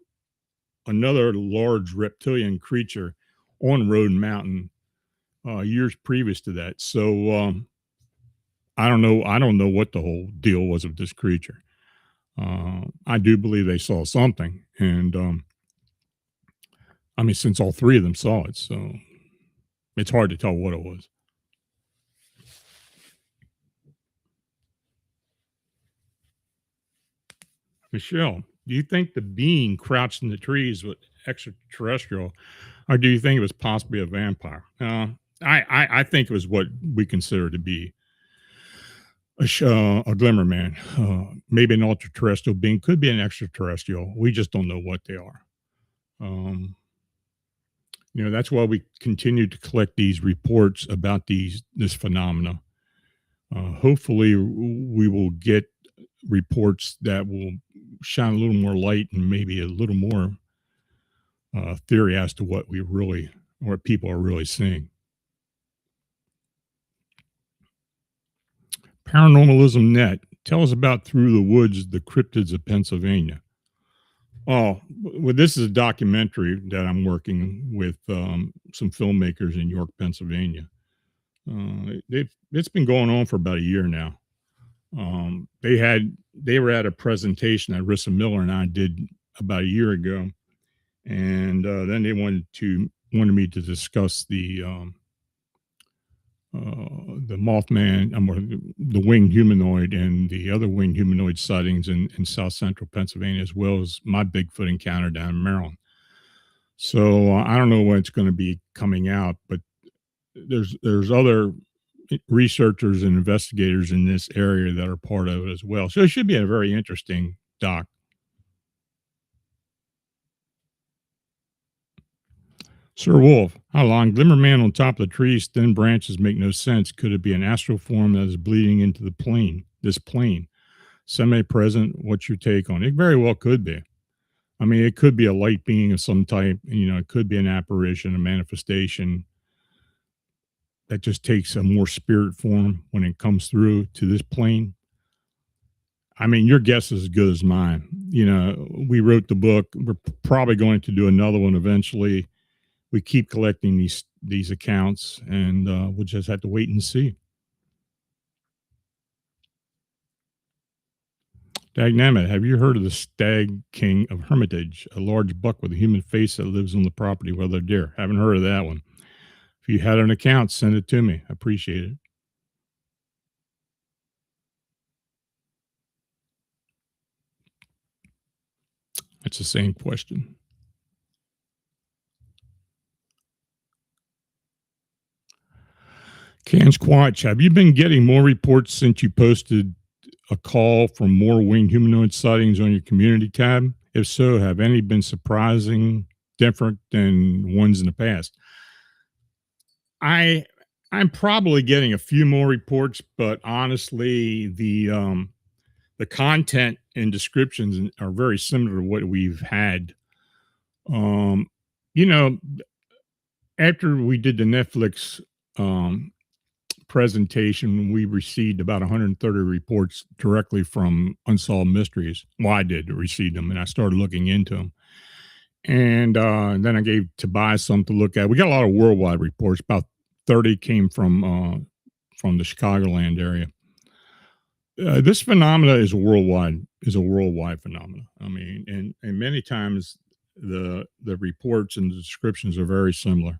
another large reptilian creature on Road Mountain years previous to that. So I don't know. I don't know what the whole deal was with this creature. I do believe they saw something, and I mean, since all three of them saw it, so it's hard to tell what it was. Michelle, do you think the being crouched in the trees was extraterrestrial, or do you think it was possibly a vampire? I think it was what we consider to be a glimmer man, maybe an ultra terrestrial being, could be an extraterrestrial. We just don't know what they are. Um, that's why we continue to collect these reports about this phenomena. Hopefully, we will get reports that will shine a little more light and maybe a little more theory as to what people are really seeing. Paranormalism Net, tell us about Through the Woods, the Cryptids of Pennsylvania. Oh, well, this is a documentary that I'm working with some filmmakers in York, Pennsylvania. It's been going on for about a year now. They were at a presentation that Rissa Miller and I did about a year ago, and then they wanted me to discuss the Mothman, the winged humanoid, and the other winged humanoid sightings in South Central Pennsylvania, as well as my Bigfoot encounter down in Maryland. So I don't know when it's going to be coming out, but there's other researchers and investigators in this area that are part of it as well. So it should be a very interesting doc. Sir Wolf, how long? Glimmer man on top of the trees, thin branches make no sense. Could it be an astral form that is bleeding into this plane? Semi-present, what's your take on it? It very well could be. I mean, it could be a light being of some type. It could be an apparition, a manifestation that just takes a more spirit form when it comes through to this plane. I mean, your guess is as good as mine. We wrote the book. We're probably going to do another one eventually. We keep collecting these accounts, and we'll just have to wait and see. Dagnammit, have you heard of the Stag King of Hermitage, a large buck with a human face that lives on the property with other deer? Haven't heard of that one. If you had an account, send it to me. I appreciate it. That's the same question. Can Squatch, have you been getting more reports since you posted a call for more winged humanoid sightings on your community tab? If so, have any been surprising, different than ones in the past? I'm probably getting a few more reports, but honestly, the content and descriptions are very similar to what we've had. You know, after we did the Netflix presentation, we received about 130 reports directly from Unsolved Mysteries. Well, I did receive them, and I started looking into them. And then I gave Tobias some to look at. We got a lot of worldwide reports. About 30 came from the Chicagoland area. This phenomena is a worldwide phenomena. I mean, and many times the reports and the descriptions are very similar.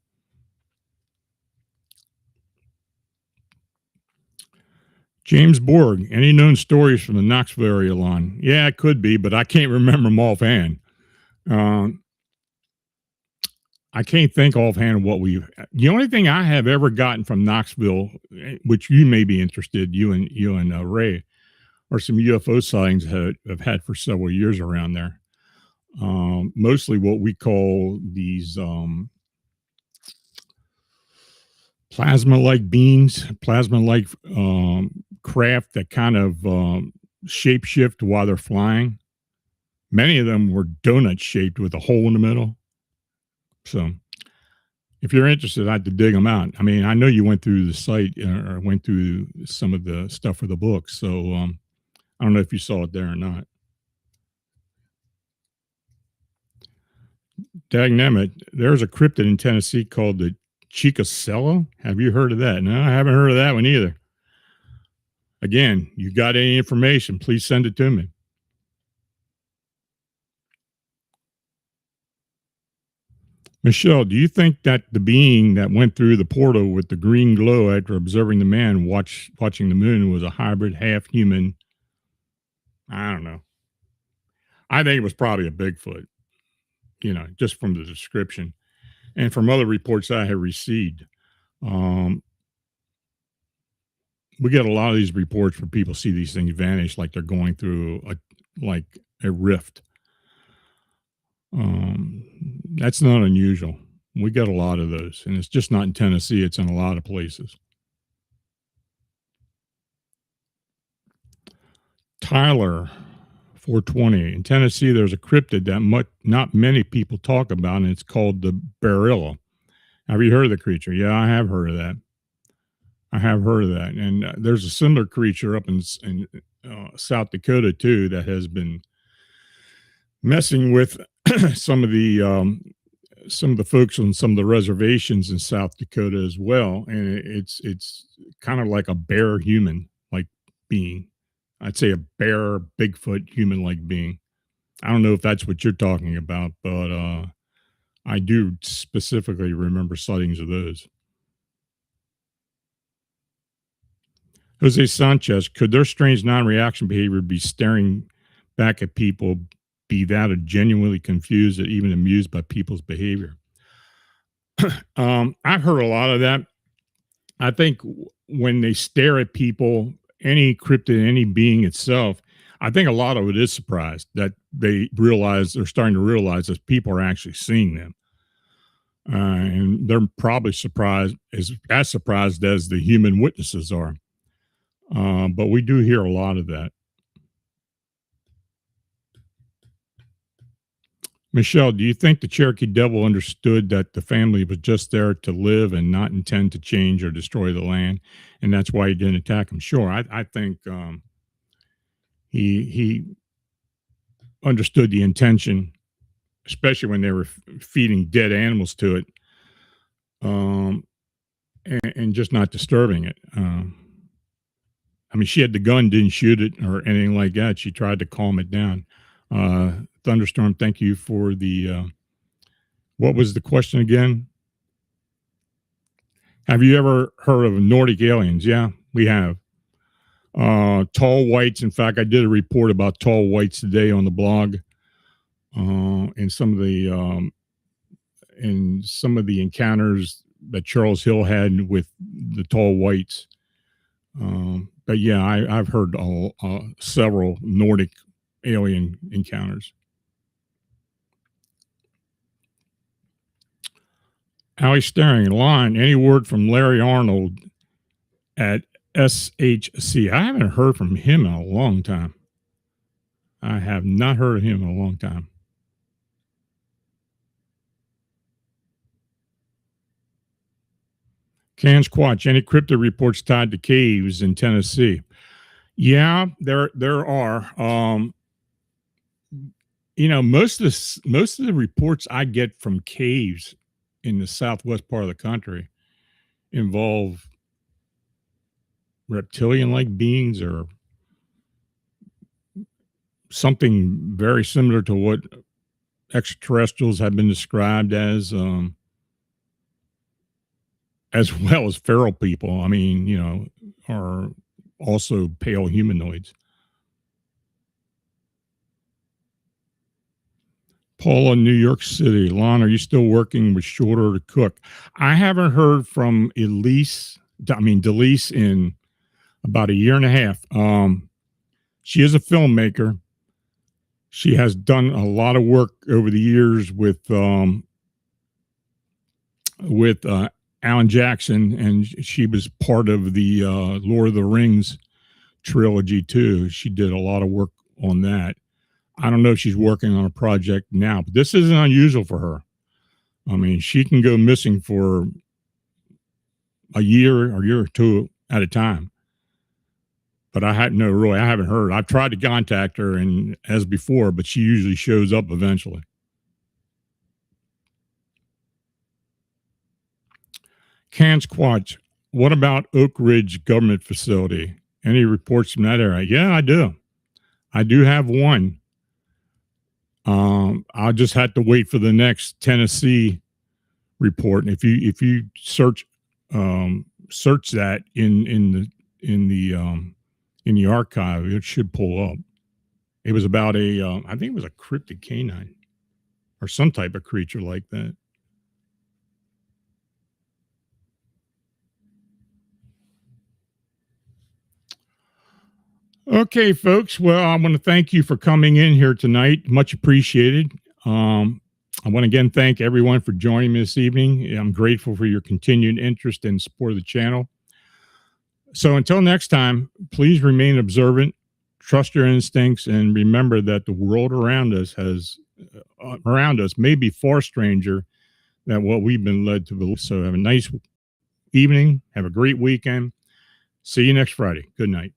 James Borg, any known stories from the Knoxville area line? Yeah, it could be, but I can't remember them offhand. I can't think offhand what the only thing I have ever gotten from Knoxville, which you may be interested, you and Ray, are some UFO sightings have had for several years around there. Mostly what we call these plasma-like beings, plasma-like craft that kind of shape-shift while they're flying. Many of them were donut-shaped with a hole in the middle. So if you're interested, I'd to dig them out. I mean, I know you went through the site or went through some of the stuff for the book. So I don't know if you saw it there or not. Dagnammit, there's a cryptid in Tennessee called the Chicasella. Have you heard of that? No, I haven't heard of that one either. Again, you got any information, please send it to me. Michelle, do you think that the being that went through the portal with the green glow after observing the man watching the moon was a hybrid, half human? I don't know. I think it was probably a Bigfoot, just from the description and from other reports I have received. Um, we get a lot of these reports where people see these things vanish like they're going through a rift. That's not unusual. We got a lot of those, and it's just not in Tennessee. It's in a lot of places. Tyler, 420. In Tennessee, there's a cryptid that not many people talk about, and it's called the barilla. Have you heard of the creature? Yeah, I have heard of that. And there's a similar creature up in South Dakota, too, that has been messing with some of the folks on some of the reservations in South Dakota as well, and it's kind of like a bear human like being. I'd say a bear Bigfoot human like being. I don't know if that's what you're talking about, but I do specifically remember sightings of those. Jose Sanchez, could their strange non-reaction behavior be staring back at people, be that or genuinely confused or even amused by people's behavior? I've heard a lot of that. I think when they stare at people, any cryptid, any being itself, I think a lot of it is surprised that they're starting to realize that people are actually seeing them. And they're probably as surprised as the human witnesses are. But we do hear a lot of that. Michelle, do you think the Cherokee Devil understood that the family was just there to live and not intend to change or destroy the land, and that's why he didn't attack them? Sure, I think he understood the intention, especially when they were feeding dead animals to it, and just not disturbing it. I mean, she had the gun, didn't shoot it or anything like that. She tried to calm it down. Thunderstorm, thank you for the what was the question again? Have you ever heard of Nordic aliens? Yeah, we have. Tall whites. In fact, I did a report about tall whites today on the blog. And some of the encounters that Charles Hill had with the tall whites. But yeah, I've heard several Nordic alien encounters. Howie Staring, line, any word from Larry Arnold at SHC? I haven't heard from him in a long time. I have not heard of him in a long time. Cans Quatch, any cryptid reports tied to caves in Tennessee? Yeah, there are. Most of the reports I get from caves in the southwest part of the country involve reptilian-like beings or something very similar to what extraterrestrials have been described as well as feral people. I mean, are also pale humanoids. Paul in New York City. Lon, are you still working with Shorter to Cook? I haven't heard from Delise in about a year and a half. She is a filmmaker. She has done a lot of work over the years with Alan Jackson, and she was part of the Lord of the Rings trilogy too. She did a lot of work on that. I don't know if she's working on a project now, but this isn't unusual for her. I mean, she can go missing for a year or two at a time. But I haven't heard. I've tried to contact her and as before, but she usually shows up eventually. Can Squatch, what about Oak Ridge Government Facility? Any reports from that area? Yeah, I do. I do have one. I'll just have to wait for the next Tennessee report. And if you search that in the archive, it should pull up. It was about I think it was a cryptid canine or some type of creature like that. Okay, folks. Well, I want to thank you for coming in here tonight. Much appreciated. I want to again thank everyone for joining me this evening. I'm grateful for your continued interest and support of the channel. So until next time, please remain observant, trust your instincts, and remember that the world around us may be far stranger than what we've been led to believe. So have a nice evening. Have a great weekend. See you next Friday. Good night.